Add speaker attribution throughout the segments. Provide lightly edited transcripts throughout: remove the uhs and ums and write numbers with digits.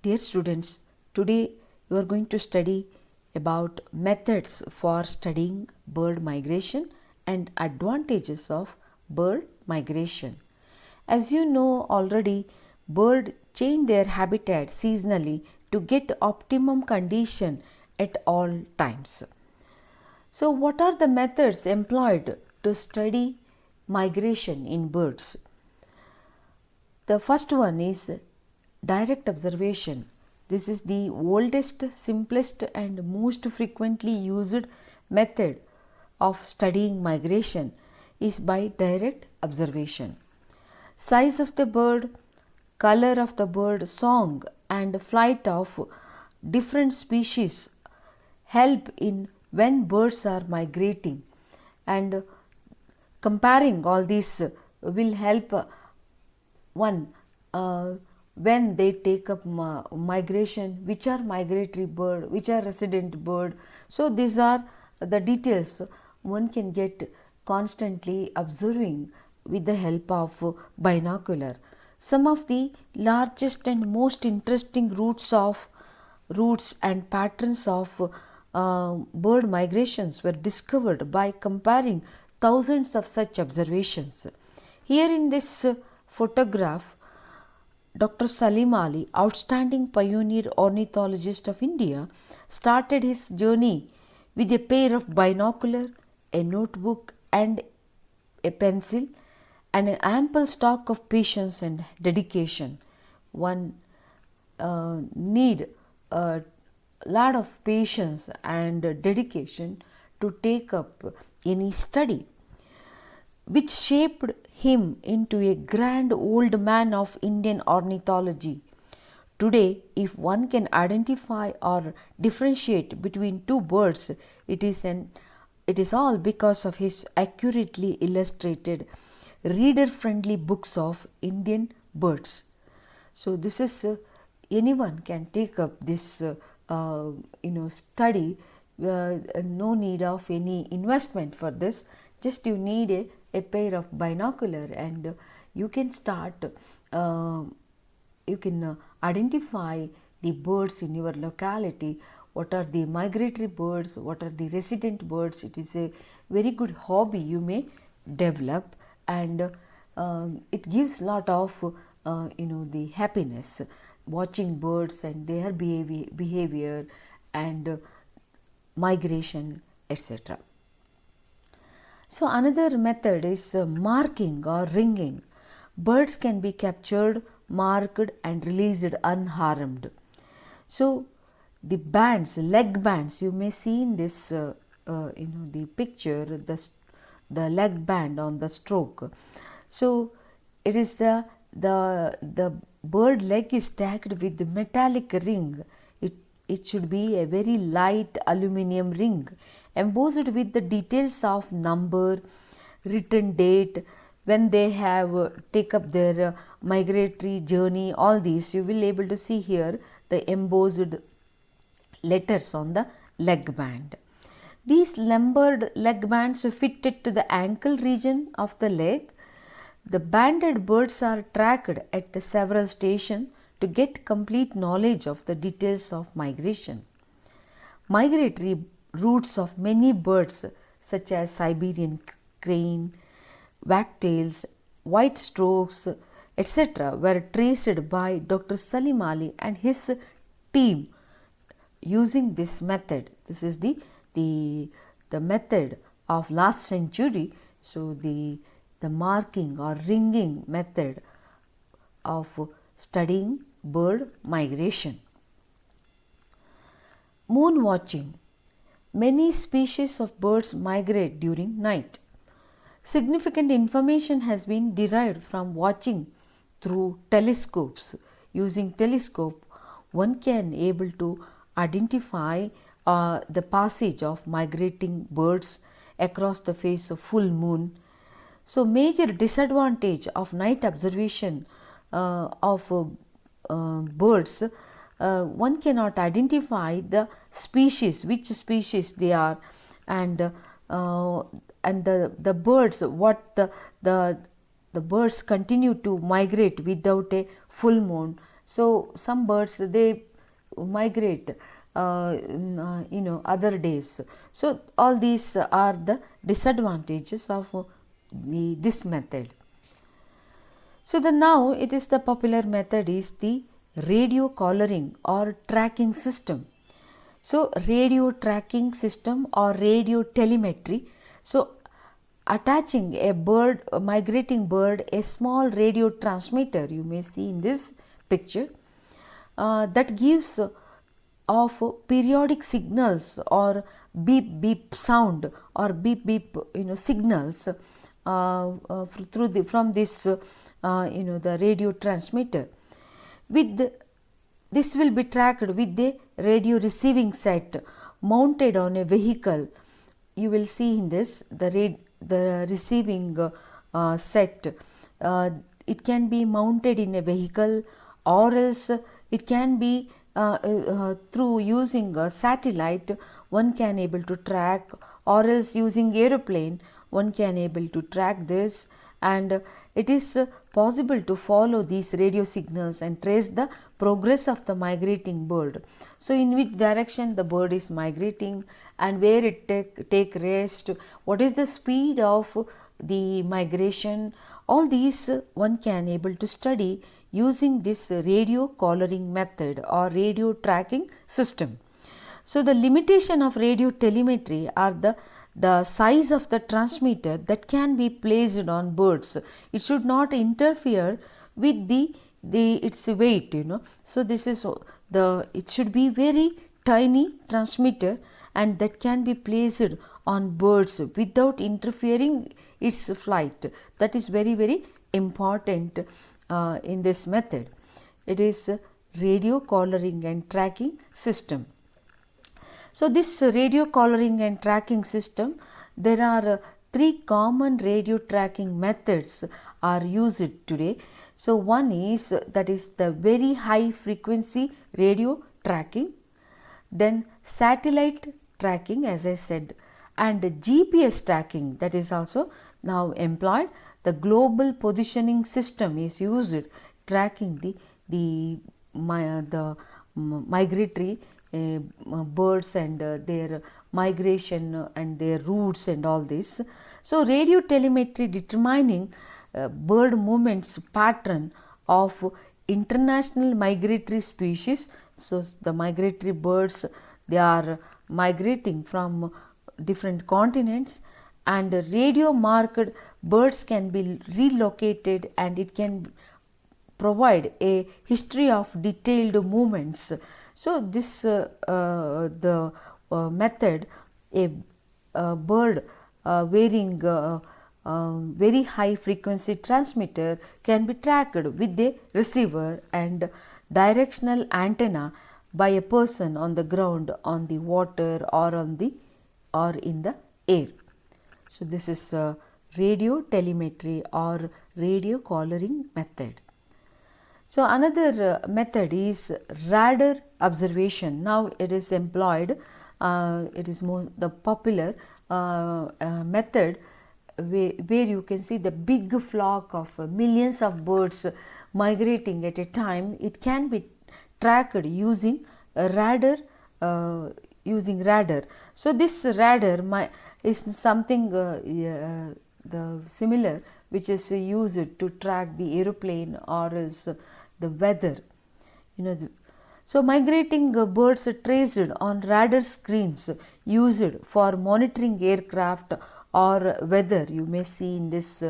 Speaker 1: Dear students, today you are going to study about methods for studying bird migration and advantages of bird migration. As you know already, birds change their habitat seasonally to get optimum condition at all times. So what are the methods employed to study migration in birds? The first one is direct observation. This is the oldest, simplest, and most frequently used method of studying migration is by direct observation. Size of the bird, color of the bird, song, and flight of different species help in when birds are migrating, and comparing all these will help one when they take up migration, which are migratory bird, which are resident bird. So these are the details one can get constantly observing with the help of binocular. Some of the largest and most interesting routes and patterns of bird migrations were discovered by comparing thousands of such observations. Here in this photograph, Dr. Salim Ali, outstanding pioneer ornithologist of India, started his journey with a pair of binocular, a notebook, and a pencil, and an ample stock of patience and dedication. One need a lot of patience and dedication to take up any study, which shaped him into a grand old man of Indian ornithology. Today, if one can identify or differentiate between two birds, it is all because of his accurately illustrated, reader friendly books of Indian birds. So, this is anyone can take up this study. No need of any investment for this. Just you need a pair of binocular, and you can start. You can identify the birds in your locality. What are the migratory birds? What are the resident birds? It is a very good hobby you may develop, and it gives lot of the happiness watching birds and their behavior and migration, etc. So another method is marking or ringing. Birds can be captured, marked, and released unharmed. So the bands, leg bands, you may see in this the picture, the leg band on the stroke. So it is the bird leg is tagged with the metallic ring. It should be a very light aluminum ring embossed with the details of number, written date, when they have take up their migratory journey. All these you will able to see here, the embossed letters on the leg band. These lumbered leg bands are fitted to the ankle region of the leg. The banded birds are tracked at several stations to get complete knowledge of the details of migration. Migratory routes of many birds such as Siberian crane, wagtails, white storks, etc. were traced by Dr. Salim Ali and his team using this method. This is the method of last century. So the marking or ringing method of studying bird migration. Moon watching. Many species of birds migrate during night. Significant information has been derived from watching through telescopes. Using telescope, one can able to identify the passage of migrating birds across the face of full moon. So major disadvantage of night observation of birds, one cannot identify the species, which species they are, and the birds, what the birds continue to migrate without a full moon. So some birds they migrate other days. So all these are the disadvantages of this method. So the now it is the popular method is the radio collaring or tracking system. So radio tracking system or radio telemetry. So attaching a migrating bird, a small radio transmitter you may see in this picture, that gives of periodic signals or beep beep sound or beep beep signals through from this the radio transmitter. With this will be tracked with the radio receiving set mounted on a vehicle. You will see in this the receiving set. It can be mounted in a vehicle, or else it can be through using a satellite one can able to track, or else using aeroplane one can able to track this, and it is possible to follow these radio signals and trace the progress of the migrating bird. So in which direction the bird is migrating and where it take rest, what is the speed of the migration, all these one can able to study using this radio collaring method or radio tracking system. So the limitation of radio telemetry are the size of the transmitter that can be placed on birds. It should not interfere with the its weight, So this is it should be very tiny transmitter and that can be placed on birds without interfering its flight. That is very very important in this method. It is radio collaring and tracking system. So this radio collaring and tracking system, there are three common radio tracking methods are used today. So one is that is the very high frequency radio tracking, then satellite tracking as I said, and GPS tracking that is also now employed. The global positioning system is used tracking the migratory birds and their migration and their routes and all this. So radio telemetry determining bird movements pattern of international migratory species. So the migratory birds, they are migrating from different continents, and radio marked birds can be relocated and it can provide a history of detailed movements. So this the method, a bird wearing very high frequency transmitter can be tracked with a receiver and directional antenna by a person on the ground, on the water, or in the air. So this is radio telemetry or radio collaring method. So another method is radar observation. Now it is employed, it is more the popular method where you can see the big flock of millions of birds migrating at a time. It can be tracked using a radar. So this radar is something the similar which is used to track the aeroplane or else the weather. So migrating birds are traced on radar screens used for monitoring aircraft or weather. You may see in this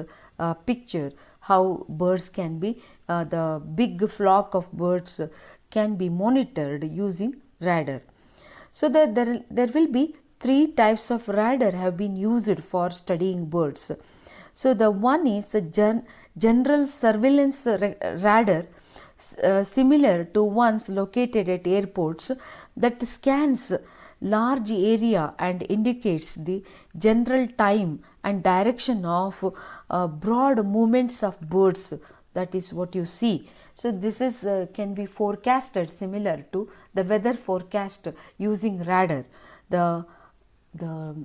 Speaker 1: picture how birds can be, the big flock of birds can be monitored using radar. So there will be three types of radar have been used for studying birds. So the one is a general surveillance radar, similar to ones located at airports, that scans large area and indicates the general time and direction of broad movements of birds. That is what you see. So this is can be forecasted similar to the weather forecast using radar. The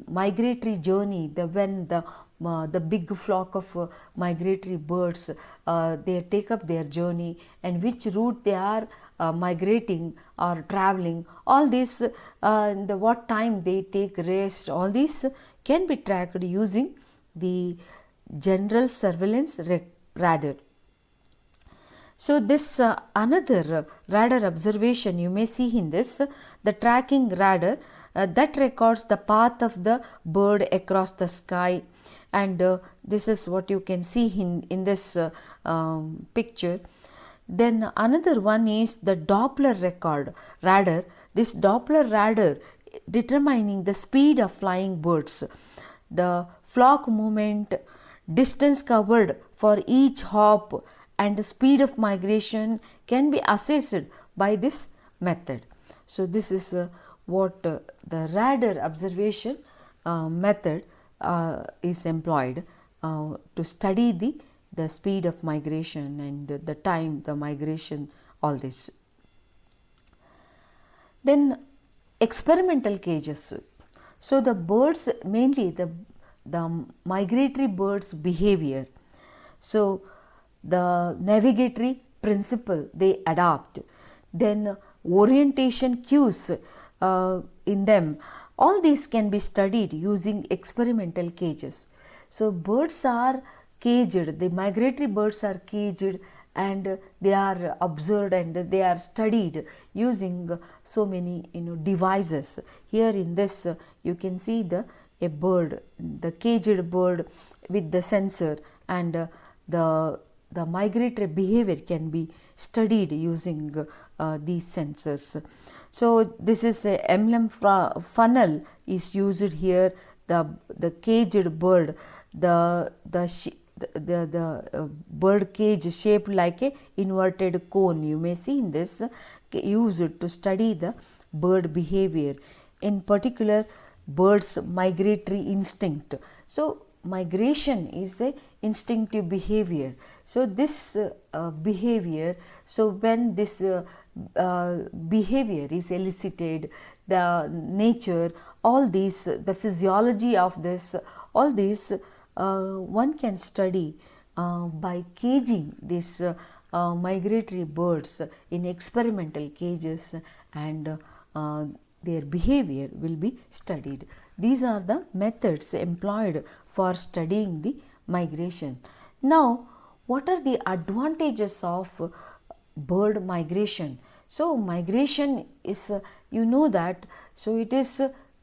Speaker 1: migratory journey, when the the big flock of migratory birds, they take up their journey, and which route they are migrating or traveling, all this, what time they take rest, all these can be tracked using the general surveillance radar. So, this another radar observation you may see in this, the tracking radar that records the path of the bird across the sky, and this is what you can see in this picture. Then another one is the Doppler record radar. This Doppler radar determining the speed of flying birds, the flock movement, distance covered for each hop, and the speed of migration can be assessed by this method. So, this is what the radar observation method is employed to study the speed of migration and the time, the migration, all this. Then experimental cages. So, the birds, mainly the migratory birds behavior. So, the navigatory principle they adopt, then orientation cues in them, all these can be studied using experimental cages. So, birds are caged, the migratory birds are caged, and they are observed and they are studied using so many devices. Here in this you can see a bird, the caged bird with the sensor, and the migratory behavior can be studied using these sensors. So, this is a emblem funnel is used here, the caged bird, the bird cage shaped like a inverted cone, you may see in this, used to study the bird behavior, in particular birds migratory instinct. So, migration is a instinctive behavior. So, this behavior, so when this behavior is elicited, the nature, all these, the physiology of this, all these one can study by caging these migratory birds in experimental cages, and their behavior will be studied. These are the methods employed for studying the migration. Now, what are the advantages of bird migration? So, migration is, you know that, so it is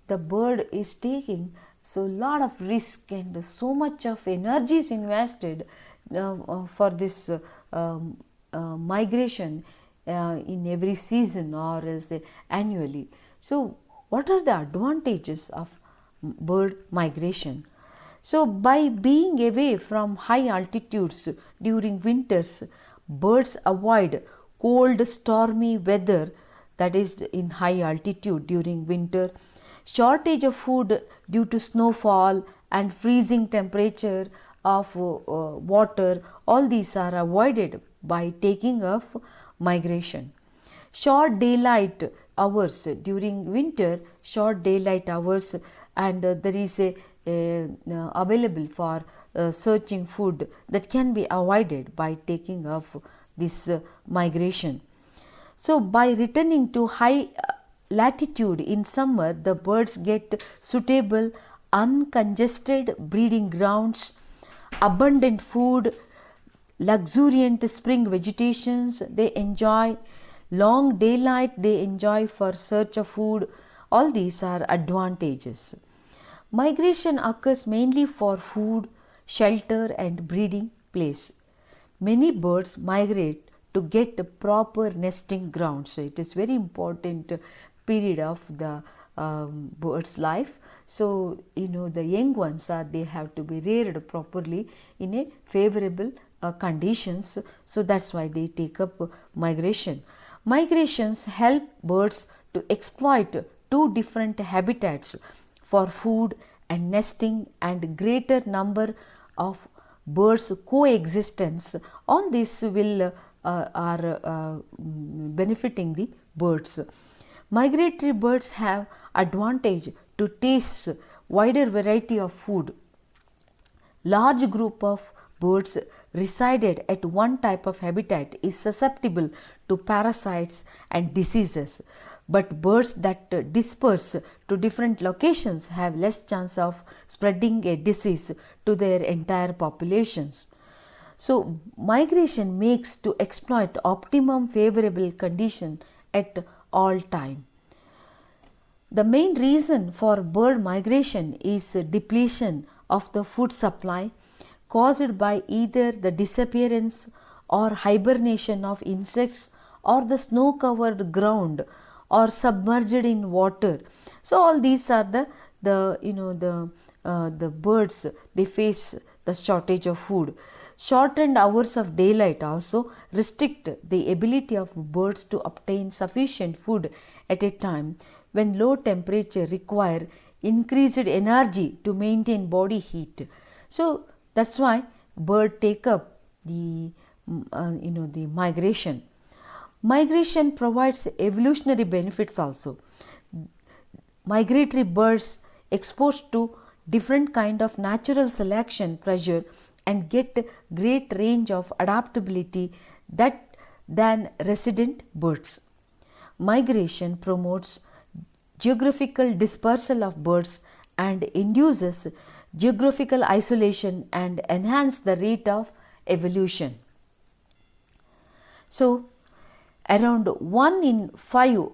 Speaker 1: the bird is taking so lot of risk and so much of energy is invested for this migration in every season or else annually. So, what are the advantages of bird migration? So, by being away from high altitudes during winters, birds avoid cold, stormy weather, that is in high altitude during winter, shortage of food due to snowfall and freezing temperature of water, all these are avoided by taking of migration. Short daylight hours during winter, short daylight hours, and there is a available for searching food, that can be avoided by taking of this migration. So, by returning to high latitude in summer, the birds get suitable uncongested breeding grounds, abundant food, luxuriant spring vegetations they enjoy, long daylight they enjoy for search of food. All these are advantages. Migration occurs mainly for food, shelter and breeding place. Many birds migrate to get a proper nesting ground. So, it is very important period of the bird's life. So, the young ones they have to be reared properly in a favorable conditions. So, that is why they take up migration. Migrations help birds to exploit two different habitats for food and nesting, and greater number of birds coexistence. All this will are benefiting the birds. Migratory birds have advantage to taste wider variety of food. large group of birds resided at one type of habitat is susceptible to parasites and diseases, but birds that disperse to different locations have less chance of spreading a disease to their entire populations. So, migration makes to exploit optimum favorable condition at all time. The main reason for bird migration is depletion of the food supply caused by either the disappearance or hibernation of insects or the snow covered ground or submerged in water. So all these are the birds, they face the shortage of food. Shortened hours of daylight also restrict the ability of birds to obtain sufficient food at a time when low temperature require increased energy to maintain body heat. So that's why bird take up the migration. Migration provides evolutionary benefits also. Migratory birds exposed to different kind of natural selection pressure and get great range of adaptability than resident birds. Migration promotes geographical dispersal of birds and induces geographical isolation and enhance the rate of evolution. So, around 1 in 5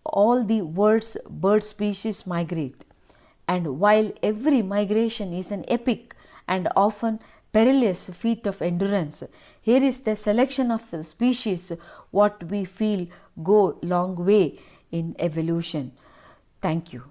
Speaker 1: all the world's bird species migrate, and while every migration is an epic and often perilous feat of endurance, here is the selection of species what we feel go long way in evolution. Thank you.